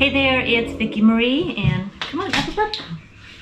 Hey there, it's Vicki Marie, and come on, up, up, up.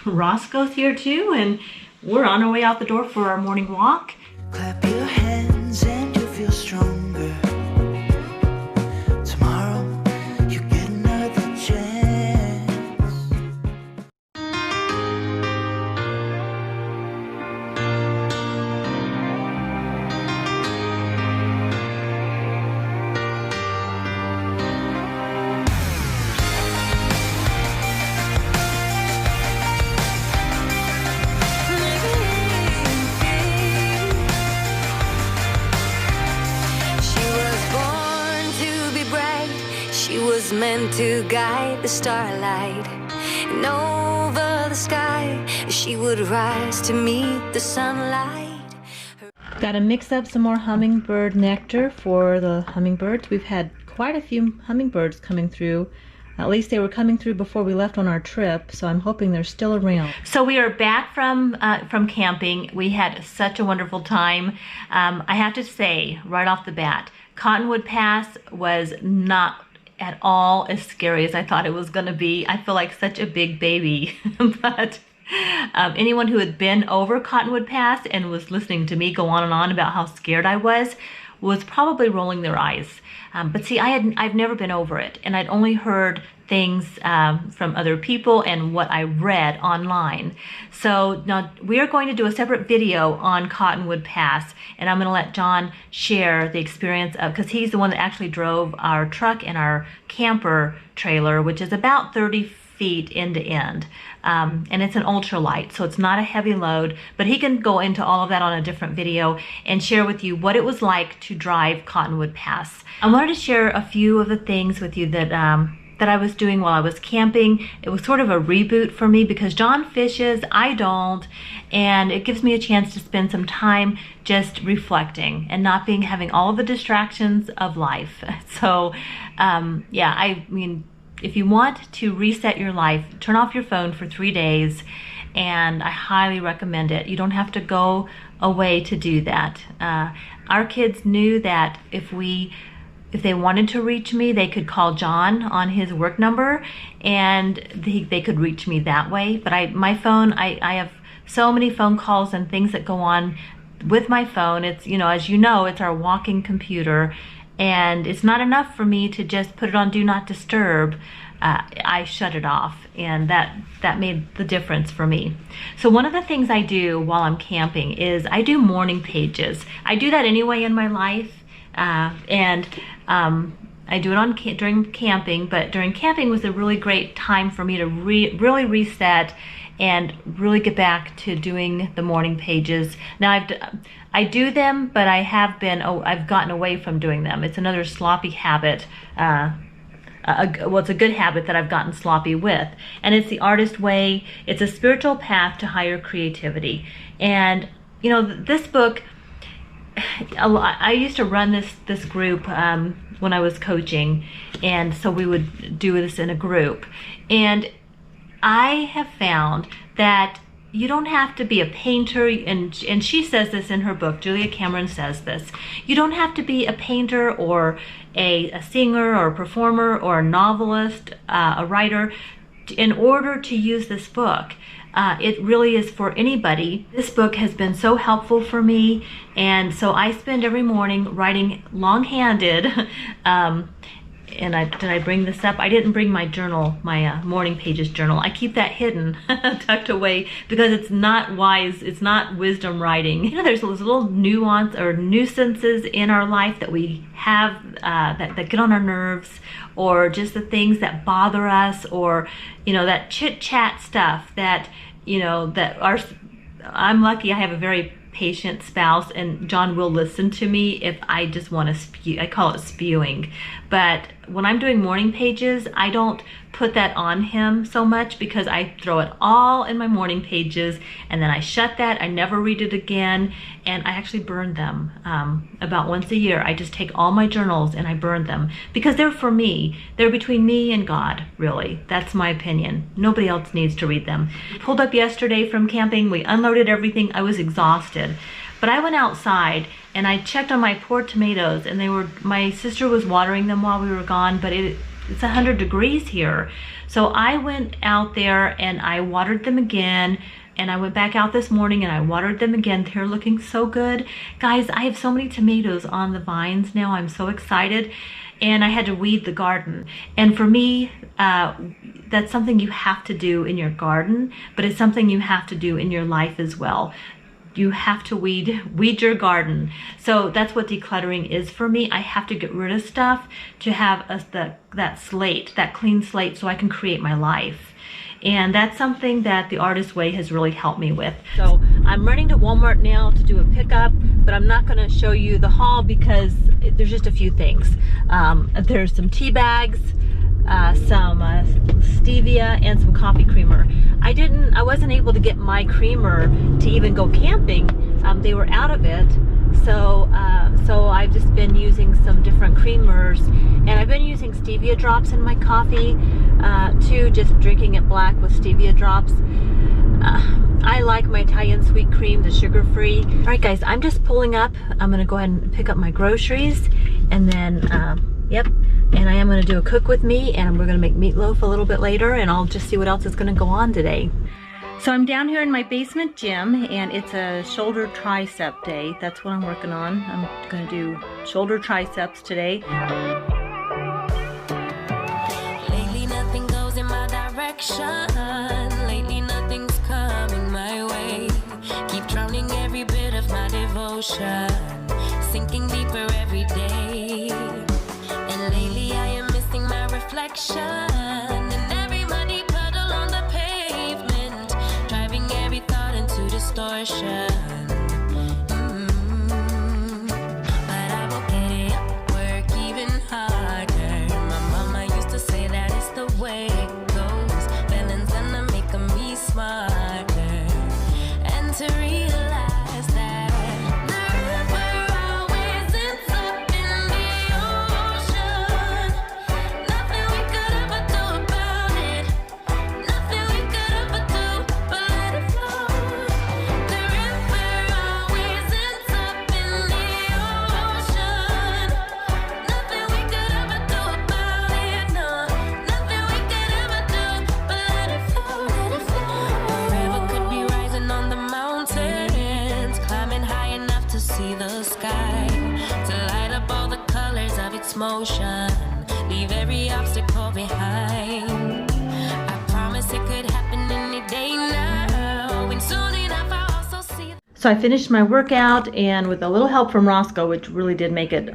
Roscoe's here too, and we're on our way out the door for our morning walk. Clap your hands and you'll feel stronger. Tomorrow you get another chance. She was meant to guide the starlight, and over the sky she would rise to meet the sunlight. Got to mix up some more hummingbird nectar for the hummingbirds. We've had quite a few hummingbirds coming through. At least they were coming through before we left on our trip, so I'm hoping they're still around. So we are back from camping. We had such a wonderful time. I have to say, right off the bat, Cottonwood Pass was not at all as scary as I thought it was going to be. I feel like such a big baby, but anyone who had been over Cottonwood Pass and was listening to me go on and on about how scared I was probably rolling their eyes. But see, I've never been over it, and I'd only heard things from other people and what I read online. So now we are going to do a separate video on Cottonwood Pass, and I'm going to let John share the experience of, because he's the one that actually drove our truck and our camper trailer, which is about 30 feet end to end. And it's an ultralight, so it's not a heavy load, but he can go into all of that on a different video and share with you what it was like to drive Cottonwood Pass. I wanted to share a few of the things with you that I was doing while I was camping. It was sort of a reboot for me because John fishes, I don't, and it gives me a chance to spend some time just reflecting and not having all of the distractions of life. So yeah, I mean, if you want to reset your life, turn off your phone for 3 days, and I highly recommend it. You don't have to go away to do that. Our kids knew that if they wanted to reach me, they could call John on his work number, and they could reach me that way. But my phone, I have so many phone calls and things that go on with my phone. It's, you know, as you know, it's our walking computer, and it's not enough for me to just put it on Do Not Disturb. I shut it off, and that made the difference for me. So one of the things I do while I'm camping is I do morning pages. I do that anyway in my life, and I do it during camping, but during camping was a really great time for me to really reset and really get back to doing the morning pages. Now I do them, but I've gotten away from doing them. It's another sloppy habit. Well, it's a good habit that I've gotten sloppy with, and it's the artist way. It's a spiritual path to higher creativity. And you know, this book, I used to run this group when I was coaching, and so we would do this in a group. And I have found that you don't have to be a painter, and she says this in her book, Julia Cameron says this, you don't have to be a painter or a singer or a performer or a novelist, a writer, in order to use this book. It really is for anybody. This book has been so helpful for me, and so I spend every morning writing longhanded. And did I bring this up? I didn't bring my journal, my morning pages journal. I keep that hidden, tucked away, because it's not wise, it's not wisdom writing. You know, there's those little nuance or nuisances in our life that we have that get on our nerves, or just the things that bother us, or, you know, that chit chat stuff that, you know, I'm lucky I have a very patient spouse, and John will listen to me if I just want to spew. I call it spewing. But when I'm doing morning pages, I don't put that on him so much, because I throw it all in my morning pages, and then I shut that. I never read it again, and I actually burn them about once a year. I just take all my journals and I burn them, because they're for me. They're between me and God, really. That's my opinion. Nobody else needs to read them. Pulled up yesterday from camping. We unloaded everything. I was exhausted. But I went outside and I checked on my poor tomatoes, and my sister was watering them while we were gone, but it's 100 degrees here. So I went out there and I watered them again, and I went back out this morning and I watered them again. They're looking so good. Guys, I have so many tomatoes on the vines now. I'm so excited. And I had to weed the garden. And for me, that's something you have to do in your garden, but it's something you have to do in your life as well. You have to weed your garden. So that's what decluttering is for me. I have to get rid of stuff to have that clean slate so I can create my life. And that's something that the Artist Way has really helped me with. So I'm running to Walmart now to do a pickup, but I'm not gonna show you the haul because there's just a few things. There's some tea bags, some stevia, and some coffee creamer. I wasn't able to get my creamer to even go camping. They were out of it. So I've just been using some different creamers, and I've been using stevia drops in my coffee too, just drinking it black with stevia drops. I like my Italian sweet cream, the sugar-free. All right, guys, I'm just pulling up. I'm gonna go ahead and pick up my groceries, and then, yep, and I am gonna do a cook with me, and we're gonna make meatloaf a little bit later, and I'll just see what else is gonna go on today. So I'm down here in my basement gym, and it's a shoulder tricep day. That's what I'm working on. I'm gonna do shoulder triceps today. Lately nothing goes in my direction. Lately nothing's coming my way. Keep drowning every bit of my devotion, sinking deeper every day. And lately I am missing my reflection. And every muddy puddle on the pavement, driving every thought into distortion. But I will get it up, work even harder. My mama used to say that it's the way it goes. Feelings gonna make me smarter. And to realize that the river always ends up in the ocean. Nothing we could ever do about it. Nothing we could ever do but let it flow. The river always ends up in the ocean. Nothing we could ever do about it. No, nothing we could ever do but let it flow, let it flow. A river could be rising on the mountains, climbing high enough to see the sky, to light up all the colors of its motion, leave every obstacle behind. I promise it could happen any day now, and soon enough I'll also see. So I finished my workout, and with a little help from Rosco, which really did make it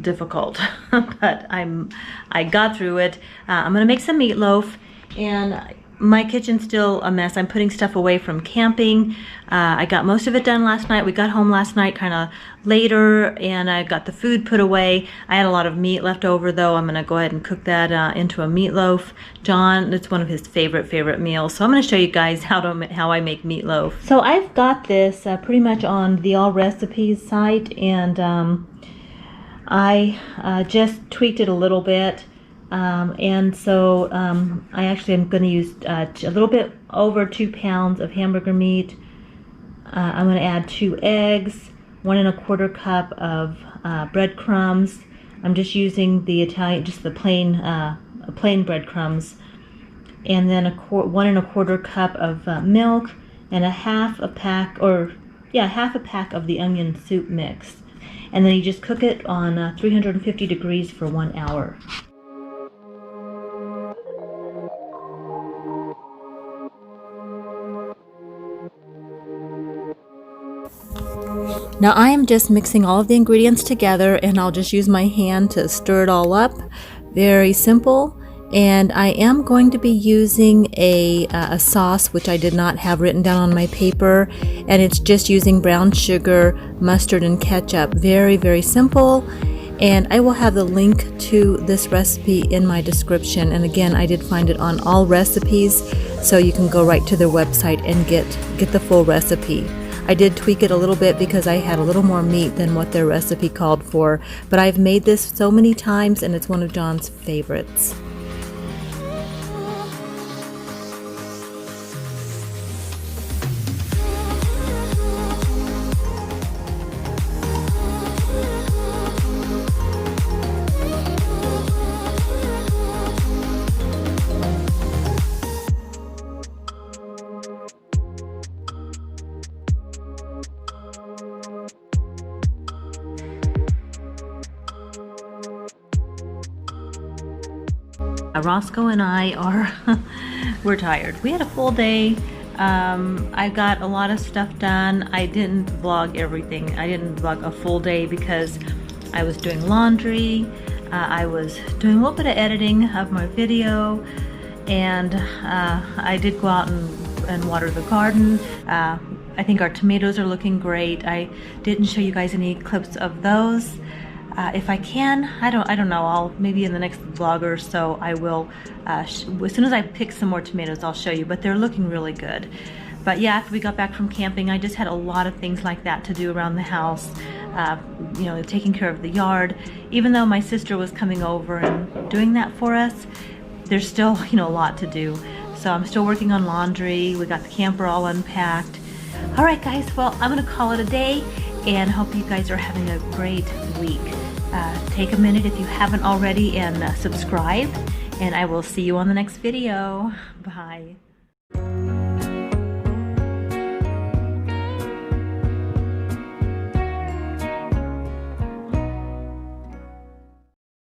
difficult, but I got through it. I'm gonna make some meatloaf, and my kitchen's still a mess. I'm putting stuff away from camping. I got most of it done last night. We got home last night kind of later, and I got the food put away. I had a lot of meat left over though. I'm gonna go ahead and cook that into a meatloaf. John, it's one of his favorite meals. So I'm gonna show you guys how I make meatloaf. So I've got this pretty much on the All Recipes site, and I just tweaked it a little bit. And so I actually am going to use a little bit over 2 pounds of hamburger meat. I'm going to add 2 eggs, 1 1/4 cup of breadcrumbs. I'm just using the Italian, just the plain breadcrumbs, and then 1 1/4 cup of milk, and half a pack of the onion soup mix. And then you just cook it on 350 degrees for 1 hour. Now I am just mixing all of the ingredients together, and I'll just use my hand to stir it all up. Very simple. And I am going to be using a sauce which I did not have written down on my paper, and it's just using brown sugar, mustard, and ketchup. Very simple. And I will have the link to this recipe in my description. And again, I did find it on All Recipes, so you can go right to their website and get the full recipe. I did tweak it a little bit because I had a little more meat than what their recipe called for, but I've made this so many times, and it's one of John's favorites. Rosco and I are, we're tired. We had a full day. I got a lot of stuff done. I didn't vlog everything. I didn't vlog a full day because I was doing laundry. I was doing a little bit of editing of my video, and I did go out and water the garden. I think our tomatoes are looking great. I didn't show you guys any clips of those. If I can, I don't know. I'll maybe in the next vlog or so I will. As soon as I pick some more tomatoes, I'll show you. But they're looking really good. But yeah, after we got back from camping, I just had a lot of things like that to do around the house. You know, taking care of the yard. Even though my sister was coming over and doing that for us, there's still, you know, a lot to do. So I'm still working on laundry. We got the camper all unpacked. All right, guys. Well, I'm gonna call it a day, and hope you guys are having a great week. Take a minute if you haven't already and subscribe, and I will see you on the next video. Bye.